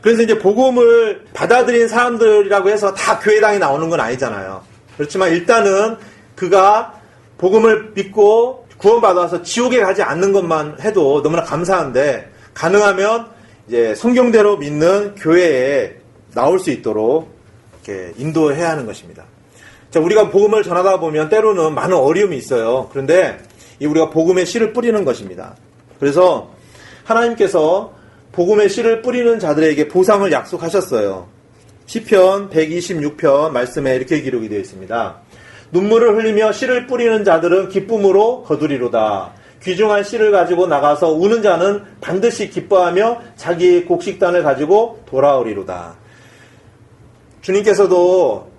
그래서 이제 복음을 받아들인 사람들이라고 해서 다 교회당에 나오는 건 아니잖아요. 그렇지만 일단은 그가 복음을 믿고 구원받아서 지옥에 가지 않는 것만 해도 너무나 감사한데 가능하면 이제 성경대로 믿는 교회에 나올 수 있도록 이렇게 인도해야 하는 것입니다. 자, 우리가 복음을 전하다 보면 때로는 많은 어려움이 있어요. 그런데 우리가 복음의 씨를 뿌리는 것입니다. 그래서 하나님께서 복음의 씨를 뿌리는 자들에게 보상을 약속하셨어요. 시편 126편 말씀에 이렇게 기록이 되어 있습니다. 눈물을 흘리며 씨를 뿌리는 자들은 기쁨으로 거두리로다. 귀중한 씨를 가지고 나가서 우는 자는 반드시 기뻐하며 자기 곡식단을 가지고 돌아오리로다. 주님께서도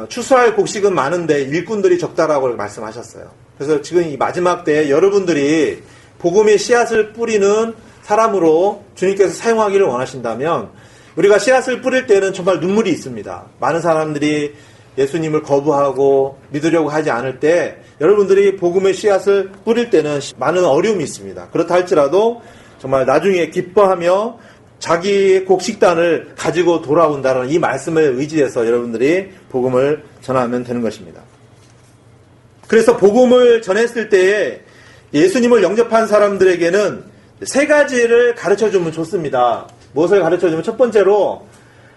추수할 곡식은 많은데 일꾼들이 적다라고 말씀하셨어요. 그래서 지금 이 마지막 때에 여러분들이 복음의 씨앗을 뿌리는 사람으로 주님께서 사용하기를 원하신다면 우리가 씨앗을 뿌릴 때는 정말 눈물이 있습니다. 많은 사람들이 예수님을 거부하고 믿으려고 하지 않을 때 여러분들이 복음의 씨앗을 뿌릴 때는 많은 어려움이 있습니다. 그렇다 할지라도 정말 나중에 기뻐하며 자기 곡식단을 가지고 돌아온다는 이 말씀을 의지해서 여러분들이 복음을 전하면 되는 것입니다. 그래서 복음을 전했을 때에 예수님을 영접한 사람들에게는 세 가지를 가르쳐주면 좋습니다. 무엇을 가르쳐주면 첫 번째로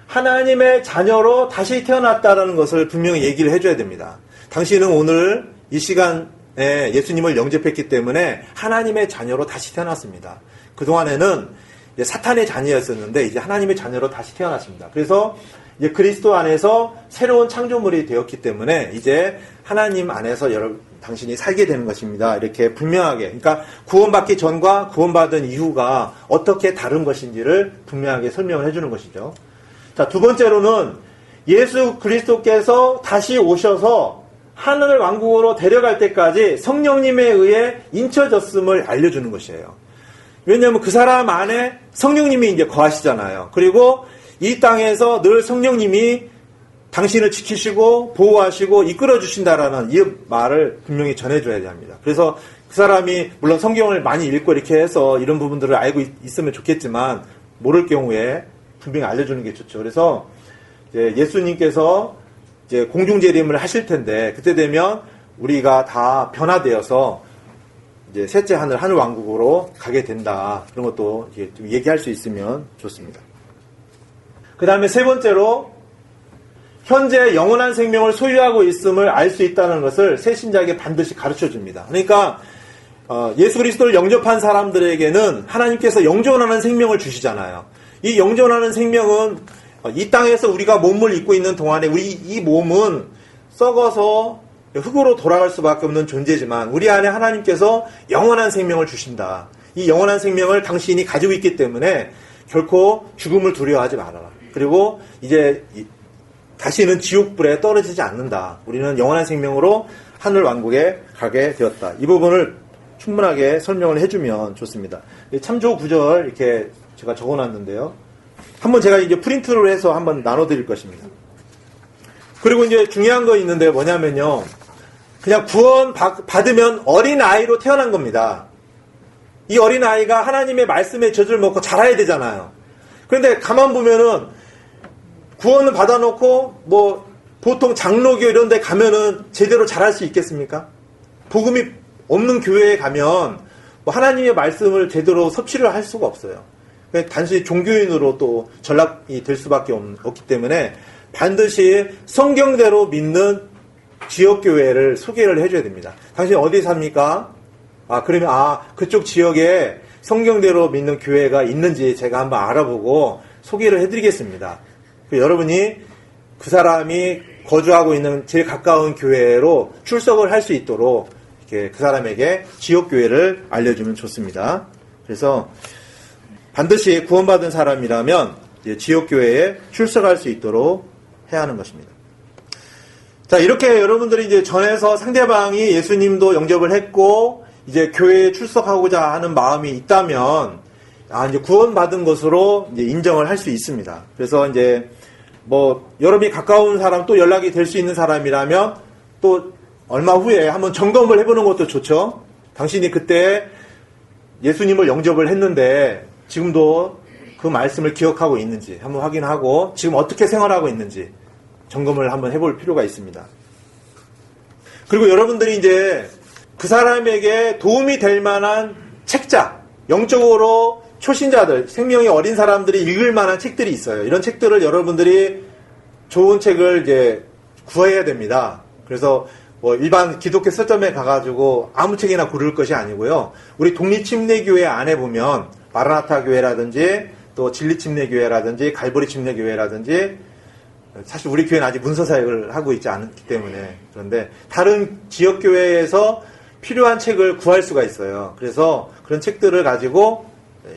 하나님의 자녀로 다시 태어났다는 것을 분명히 얘기를 해줘야 됩니다. 당신은 오늘 이 시간에 예수님을 영접했기 때문에 하나님의 자녀로 다시 태어났습니다. 그동안에는 사탄의 자녀였었는데 이제 하나님의 자녀로 다시 태어났습니다. 그래서 이제 그리스도 안에서 새로운 창조물이 되었기 때문에 이제 하나님 안에서 당신이 살게 되는 것입니다. 이렇게 분명하게, 그러니까 구원받기 전과 구원받은 이후가 어떻게 다른 것인지를 분명하게 설명을 해주는 것이죠. 자, 두 번째로는 예수 그리스도께서 다시 오셔서 하늘 왕국으로 데려갈 때까지 성령님에 의해 인쳐졌음을 알려주는 것이에요. 왜냐하면 그 사람 안에 성령님이 이제 거하시잖아요. 그리고 이 땅에서 늘 성령님이 당신을 지키시고 보호하시고 이끌어 주신다라는 이 말을 분명히 전해줘야 합니다. 그래서 그 사람이 물론 성경을 많이 읽고 이렇게 해서 이런 부분들을 알고 있으면 좋겠지만 모를 경우에 분명히 알려주는 게 좋죠. 그래서 이제 예수님께서 이제 공중재림을 하실 텐데 그때 되면 우리가 다 변화되어서 이제 셋째 하늘 왕국으로 가게 된다. 그런 것도 이제 좀 얘기할 수 있으면 좋습니다. 그 다음에 세 번째로 현재 영원한 생명을 소유하고 있음을 알 수 있다는 것을 새 신자에게 반드시 가르쳐 줍니다. 그러니까 예수 그리스도를 영접한 사람들에게는 하나님께서 영존하는 생명을 주시잖아요. 이 영존하는 생명은 이 땅에서 우리가 몸을 입고 있는 동안에 이 몸은 썩어서 흙으로 돌아갈 수밖에 없는 존재지만 우리 안에 하나님께서 영원한 생명을 주신다. 이 영원한 생명을 당신이 가지고 있기 때문에 결코 죽음을 두려워하지 말아라. 그리고 이제 다시는 지옥불에 떨어지지 않는다. 우리는 영원한 생명으로 하늘 왕국에 가게 되었다. 이 부분을 충분하게 설명을 해주면 좋습니다. 참조 구절 이렇게 제가 적어놨는데요. 한번 제가 이제 프린트로 해서 한번 나눠드릴 것입니다. 그리고 이제 중요한 거 있는데 뭐냐면요. 그냥 구원 받으면 어린아이로 태어난 겁니다. 이 어린아이가 하나님의 말씀의 젖을 먹고 자라야 되잖아요. 그런데 가만 보면은 구원을 받아놓고 뭐 보통 장로교 이런 데 가면은 제대로 자랄 수 있겠습니까? 복음이 없는 교회에 가면 뭐 하나님의 말씀을 제대로 섭취를 할 수가 없어요. 단순히 종교인으로 또 전락이 될 수밖에 없기 때문에 반드시 성경대로 믿는 지역교회를 소개를 해줘야 됩니다. 당신이 어디 삽니까? 그러면 그쪽 지역에 성경대로 믿는 교회가 있는지 제가 한번 알아보고 소개를 해드리겠습니다. 여러분이 그 사람이 거주하고 있는 제일 가까운 교회로 출석을 할 수 있도록 이렇게 그 사람에게 지역교회를 알려주면 좋습니다. 그래서 반드시 구원받은 사람이라면 지역교회에 출석할 수 있도록 해야 하는 것입니다. 자, 이렇게 여러분들이 이제 전에서 상대방이 예수님도 영접을 했고 이제 교회에 출석하고자 하는 마음이 있다면 이제 구원받은 것으로 이제 인정을 할 수 있습니다. 그래서 이제 뭐 여러분이 가까운 사람 또 연락이 될 수 있는 사람이라면 또 얼마 후에 한번 점검을 해보는 것도 좋죠. 당신이 그때 예수님을 영접을 했는데 지금도 그 말씀을 기억하고 있는지 한번 확인하고 지금 어떻게 생활하고 있는지 점검을 한번 해볼 필요가 있습니다. 그리고 여러분들이 이제 그 사람에게 도움이 될 만한 책자, 영적으로 초신자들, 생명이 어린 사람들이 읽을 만한 책들이 있어요. 이런 책들을 여러분들이 좋은 책을 이제 구해야 됩니다. 그래서 뭐 일반 기독교 서점에 가가지고 아무 책이나 고를 것이 아니고요. 우리 독립침례교회 안에 보면 마라나타 교회라든지 또 진리침례교회라든지 갈보리 침례교회라든지 사실 우리 교회는 아직 문서사역을 하고 있지 않기 때문에 그런데 다른 지역교회에서 필요한 책을 구할 수가 있어요. 그래서 그런 책들을 가지고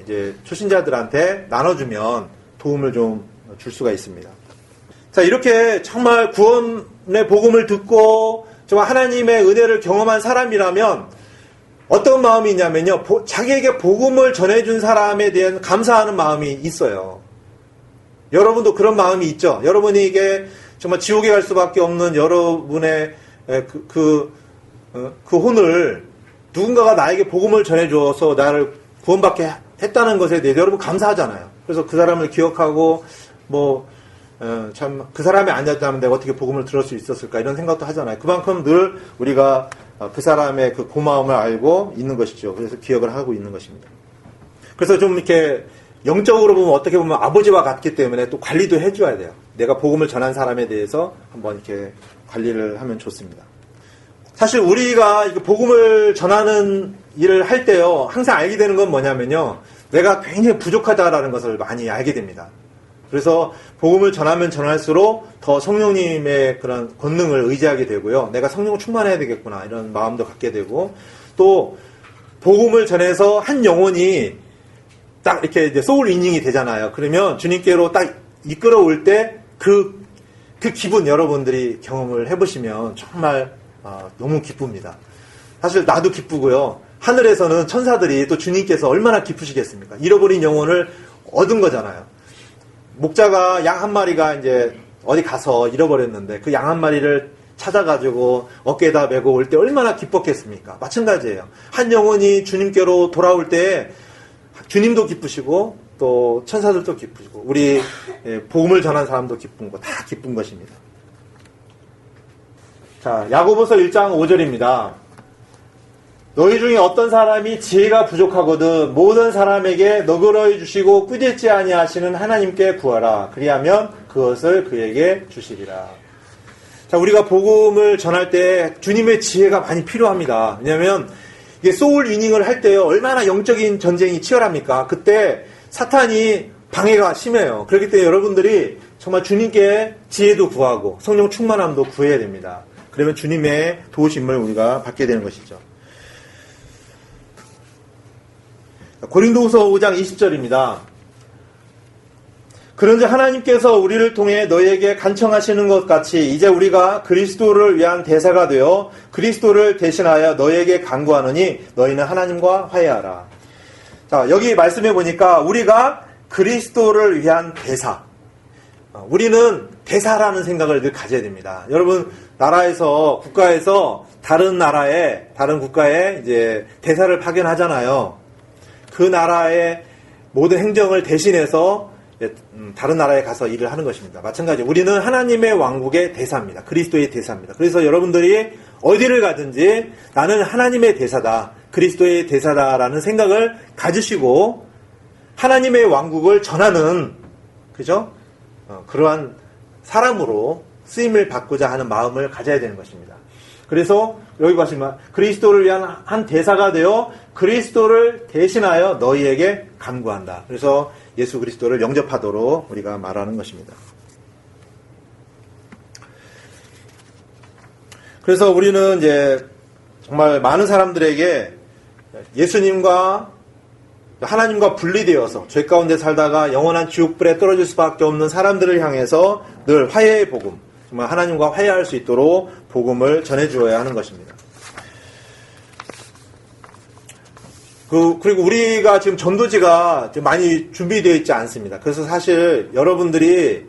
이제 초신자들한테 나눠주면 도움을 좀 줄 수가 있습니다. 자, 이렇게 정말 구원의 복음을 듣고 정말 하나님의 은혜를 경험한 사람이라면 어떤 마음이 있냐면요. 자기에게 복음을 전해준 사람에 대한 감사하는 마음이 있어요. 여러분도 그런 마음이 있죠. 여러분에게 정말 지옥에 갈 수밖에 없는 여러분의 그 혼을 누군가가 나에게 복음을 전해줘서 나를 구원받게 했다는 것에 대해서 여러분 감사하잖아요. 그래서 그 사람을 기억하고 참 그 사람이 아니었다면 내가 어떻게 복음을 들을 수 있었을까 이런 생각도 하잖아요. 그만큼 늘 우리가 그 사람의 그 고마움을 알고 있는 것이죠. 그래서 기억을 하고 있는 것입니다. 그래서 좀 이렇게 영적으로 보면 어떻게 보면 아버지와 같기 때문에 또 관리도 해줘야 돼요. 내가 복음을 전한 사람에 대해서 한번 이렇게 관리를 하면 좋습니다. 사실 우리가 복음을 전하는 일을 할 때요, 항상 알게 되는 건 뭐냐면요, 내가 굉장히 부족하다라는 것을 많이 알게 됩니다. 그래서 복음을 전하면 전할수록 더 성령님의 그런 권능을 의지하게 되고요, 내가 성령 충만해야 되겠구나 이런 마음도 갖게 되고, 또 복음을 전해서 한 영혼이 딱 이렇게 이제 소울 위닝이 되잖아요. 그러면 주님께로 딱 이끌어올 때 그 기분 여러분들이 경험을 해보시면 정말 너무 기쁩니다. 사실 나도 기쁘고요. 하늘에서는 천사들이 또 주님께서 얼마나 기쁘시겠습니까? 잃어버린 영혼을 얻은 거잖아요. 목자가 양 한 마리가 이제 어디 가서 잃어버렸는데 그 양 한 마리를 찾아가지고 어깨에다 메고 올 때 얼마나 기뻤겠습니까? 마찬가지예요. 한 영혼이 주님께로 돌아올 때 주님도 기쁘시고 또 천사들도 기쁘시고 우리 복음을 전한 사람도 기쁜 거 다 기쁜 것입니다. 자, 야고보서 1장 5절입니다. 너희 중에 어떤 사람이 지혜가 부족하거든 모든 사람에게 너그러이 주시고 꾸짖지 아니하시는 하나님께 구하라. 그리하면 그것을 그에게 주시리라. 자, 우리가 복음을 전할 때 주님의 지혜가 많이 필요합니다. 왜냐하면 이게 소울 위닝을 할 때요, 얼마나 영적인 전쟁이 치열합니까? 그때 사탄이 방해가 심해요. 그렇기 때문에 여러분들이 정말 주님께 지혜도 구하고 성령 충만함도 구해야 됩니다. 그러면 주님의 도우심을 우리가 받게 되는 것이죠. 고린도후서 5장 20절입니다. 그런즉 하나님께서 우리를 통해 너희에게 간청하시는 것 같이 이제 우리가 그리스도를 위한 대사가 되어 그리스도를 대신하여 너희에게 간구하느니 너희는 하나님과 화해하라. 자, 여기 말씀해 보니까 우리가 그리스도를 위한 대사. 우리는 대사라는 생각을 늘 가져야 됩니다. 여러분, 나라에서, 국가에서 다른 나라에, 다른 국가에 이제 대사를 파견하잖아요. 그 나라의 모든 행정을 대신해서 다른 나라에 가서 일을 하는 것입니다. 마찬가지로 우리는 하나님의 왕국의 대사입니다. 그리스도의 대사입니다. 그래서 여러분들이 어디를 가든지 나는 하나님의 대사다, 그리스도의 대사다라는 생각을 가지시고 하나님의 왕국을 전하는, 그죠? 그러한 사람으로 쓰임을 받고자 하는 마음을 가져야 되는 것입니다. 그래서 여기 보시면 그리스도를 위한 한 대사가 되어 그리스도를 대신하여 너희에게 간구한다. 그래서 예수 그리스도를 영접하도록 우리가 말하는 것입니다. 그래서 우리는 이제 정말 많은 사람들에게 예수님과 하나님과 분리되어서 죄 가운데 살다가 영원한 지옥불에 떨어질 수밖에 없는 사람들을 향해서 늘 화해의 복음, 정말 하나님과 화해할 수 있도록 복음을 전해주어야 하는 것입니다. 그리고 우리가 지금 전도지가 많이 준비되어 있지 않습니다. 그래서 사실 여러분들이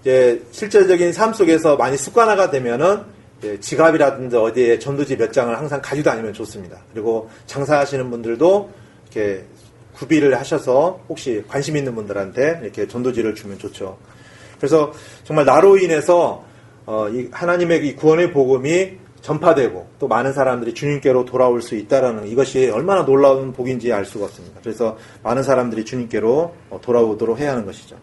이제 실제적인 삶 속에서 많이 습관화가 되면은 지갑이라든지 어디에 전도지 몇 장을 항상 가지고 다니면 좋습니다. 그리고 장사하시는 분들도 이렇게 구비를 하셔서 혹시 관심 있는 분들한테 이렇게 전도지를 주면 좋죠. 그래서 정말 나로 인해서 이 하나님의 이 구원의 복음이 전파되고 또 많은 사람들이 주님께로 돌아올 수 있다라는 이것이 얼마나 놀라운 복인지 알 수가 없습니다. 그래서 많은 사람들이 주님께로 돌아오도록 해야 하는 것이죠.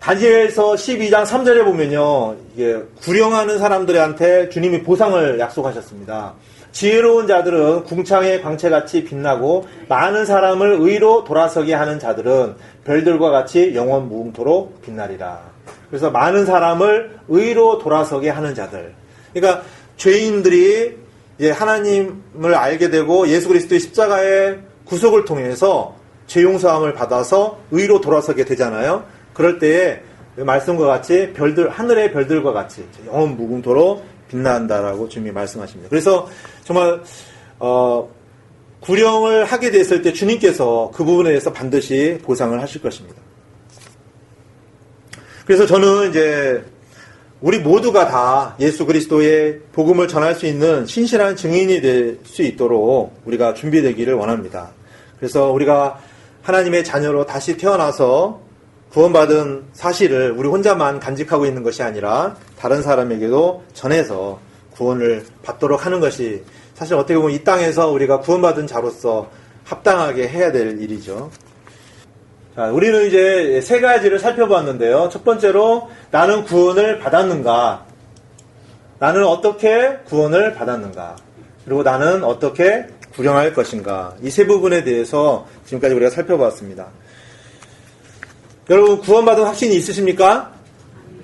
다니엘서 12장 3절에 보면요, 이게 구령하는 사람들한테 주님이 보상을 약속하셨습니다. 지혜로운 자들은 궁창의 광채같이 빛나고 많은 사람을 의로 돌아서게 하는 자들은 별들과 같이 영원 무궁토록 빛나리라. 그래서 많은 사람을 의로 돌아서게 하는 자들. 그러니까 죄인들이 이제 하나님을 알게 되고 예수 그리스도의 십자가의 구속을 통해서 죄 용서함을 받아서 의로 돌아서게 되잖아요. 그럴 때에 말씀과 같이 별들, 하늘의 별들과 같이 영원 무궁토록 빛난다라고 주님이 말씀하십니다. 그래서 정말 구령을 하게 됐을 때 주님께서 그 부분에 대해서 반드시 보상을 하실 것입니다. 그래서 저는 이제 우리 모두가 다 예수 그리스도의 복음을 전할 수 있는 신실한 증인이 될 수 있도록 우리가 준비되기를 원합니다. 그래서 우리가 하나님의 자녀로 다시 태어나서 구원받은 사실을 우리 혼자만 간직하고 있는 것이 아니라 다른 사람에게도 전해서 구원을 받도록 하는 것이 사실 어떻게 보면 이 땅에서 우리가 구원받은 자로서 합당하게 해야 될 일이죠. 자, 우리는 이제 세 가지를 살펴보았는데요. 첫 번째로 나는 구원을 받았는가? 나는 어떻게 구원을 받았는가? 그리고 나는 어떻게 구령할 것인가? 이 세 부분에 대해서 지금까지 우리가 살펴보았습니다. 여러분 구원받은 확신이 있으십니까?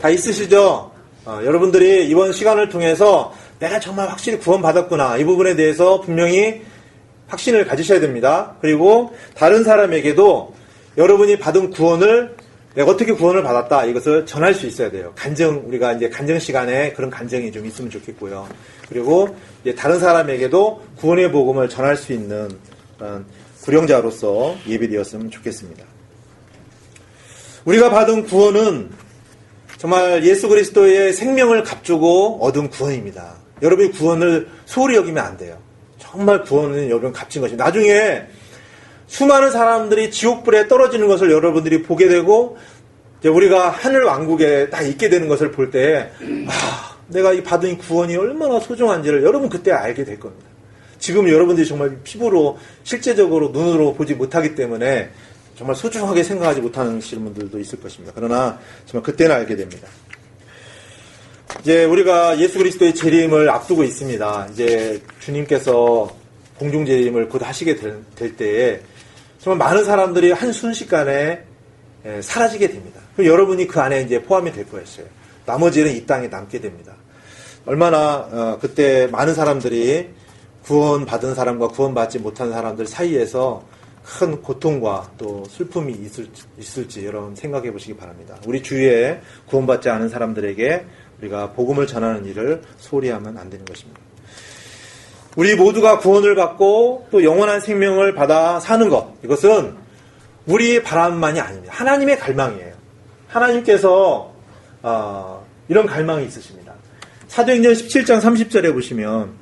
다 있으시죠? 여러분들이 이번 시간을 통해서 내가 정말 확실히 구원받았구나, 이 부분에 대해서 분명히 확신을 가지셔야 됩니다. 그리고 다른 사람에게도 여러분이 받은 구원을 내가 어떻게 구원을 받았다, 이것을 전할 수 있어야 돼요. 간증, 우리가 이제 간증 시간에 그런 간증이 좀 있으면 좋겠고요. 그리고 이제 다른 사람에게도 구원의 복음을 전할 수 있는 구령자로서 예비되었으면 좋겠습니다. 우리가 받은 구원은 정말 예수 그리스도의 생명을 값주고 얻은 구원입니다. 여러분이 구원을 소홀히 여기면 안 돼요. 정말 구원은 여러분 값진 것입니다. 나중에 수많은 사람들이 지옥불에 떨어지는 것을 여러분들이 보게 되고 이제 우리가 하늘 왕국에 딱 있게 되는 것을 볼 때 내가 이 받은 구원이 얼마나 소중한지를 여러분 그때 알게 될 겁니다. 지금 여러분들이 정말 피부로 실제적으로 눈으로 보지 못하기 때문에 정말 소중하게 생각하지 못하는 분들도 있을 것입니다. 그러나 정말 그때는 알게 됩니다. 이제 우리가 예수 그리스도의 재림을 앞두고 있습니다. 이제 주님께서 공중 재림을 곧 하시게 될 때에 정말 많은 사람들이 한 순식간에 사라지게 됩니다. 그럼 여러분이 그 안에 이제 포함이 될 거였어요. 나머지는 이 땅에 남게 됩니다. 얼마나 그때 많은 사람들이 구원받은 사람과 구원받지 못한 사람들 사이에서 큰 고통과 또 슬픔이 있을지 여러분 생각해 보시기 바랍니다. 우리 주위에 구원받지 않은 사람들에게 우리가 복음을 전하는 일을 소홀히 하면 안 되는 것입니다. 우리 모두가 구원을 받고 또 영원한 생명을 받아 사는 것, 이것은 우리의 바람만이 아닙니다. 하나님의 갈망이에요. 하나님께서 이런 갈망이 있으십니다. 사도행전 17장 30절에 보시면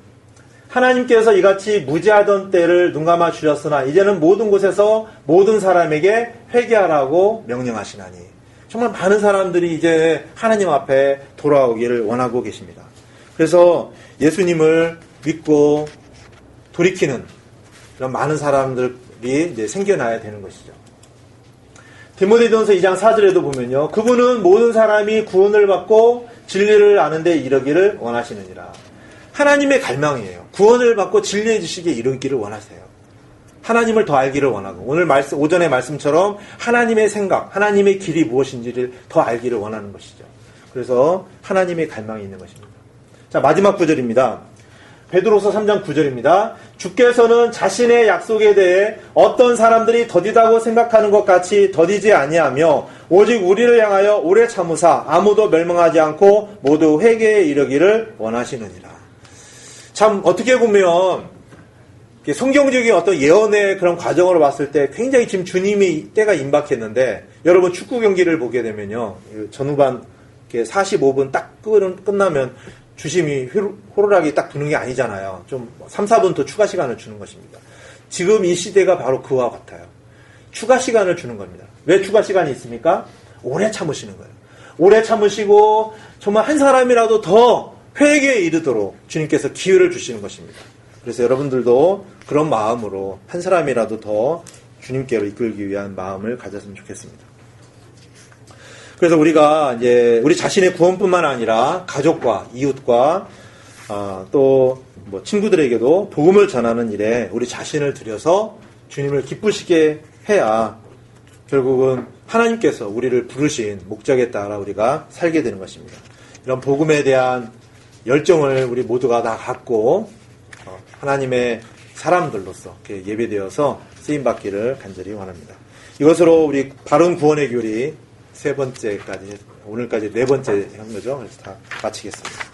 하나님께서 이같이 무지하던 때를 눈감아 주셨으나 이제는 모든 곳에서 모든 사람에게 회개하라고 명령하시나니, 정말 많은 사람들이 이제 하나님 앞에 돌아오기를 원하고 계십니다. 그래서 예수님을 믿고 돌이키는 그런 많은 사람들이 이제 생겨나야 되는 것이죠. 디모데전서 2장 4절에도 보면요, 그분은 모든 사람이 구원을 받고 진리를 아는 데 이르기를 원하시느니라. 하나님의 갈망이에요. 구원을 받고 진리의 지식에 이르기를 원하세요. 하나님을 더 알기를 원하고, 오늘 오전의 말씀처럼 하나님의 생각, 하나님의 길이 무엇인지를 더 알기를 원하는 것이죠. 그래서 하나님의 갈망이 있는 것입니다. 자, 마지막 구절입니다. 베드로서 3장 9절입니다. 주께서는 자신의 약속에 대해 어떤 사람들이 더디다고 생각하는 것 같이 더디지 아니하며 오직 우리를 향하여 오래 참으사 아무도 멸망하지 않고 모두 회개에 이르기를 원하시느니라. 참 어떻게 보면 성경적인 어떤 예언의 그런 과정으로 봤을 때 굉장히 지금 주님이 때가 임박했는데, 여러분 축구 경기를 보게 되면요, 전후반 45분 딱 끝나면 주심이 호루라기 딱 두는 게 아니잖아요. 좀 3, 4분 더 추가 시간을 주는 것입니다. 지금 이 시대가 바로 그와 같아요. 추가 시간을 주는 겁니다. 왜 추가 시간이 있습니까? 오래 참으시는 거예요. 오래 참으시고 정말 한 사람이라도 더 회개에 이르도록 주님께서 기회를 주시는 것입니다. 그래서 여러분들도 그런 마음으로 한 사람이라도 더 주님께로 이끌기 위한 마음을 가졌으면 좋겠습니다. 그래서 우리가 이제 우리 자신의 구원뿐만 아니라 가족과 이웃과 또 뭐 친구들에게도 복음을 전하는 일에 우리 자신을 들여서 주님을 기쁘시게 해야 결국은 하나님께서 우리를 부르신 목적에 따라 우리가 살게 되는 것입니다. 이런 복음에 대한 열정을 우리 모두가 다 갖고 하나님의 사람들로서 예배되어서 쓰임받기를 간절히 원합니다. 이것으로 우리 바른 구원의 교리 세 번째까지, 오늘까지 네 번째 한 거죠. 그래서 다 마치겠습니다.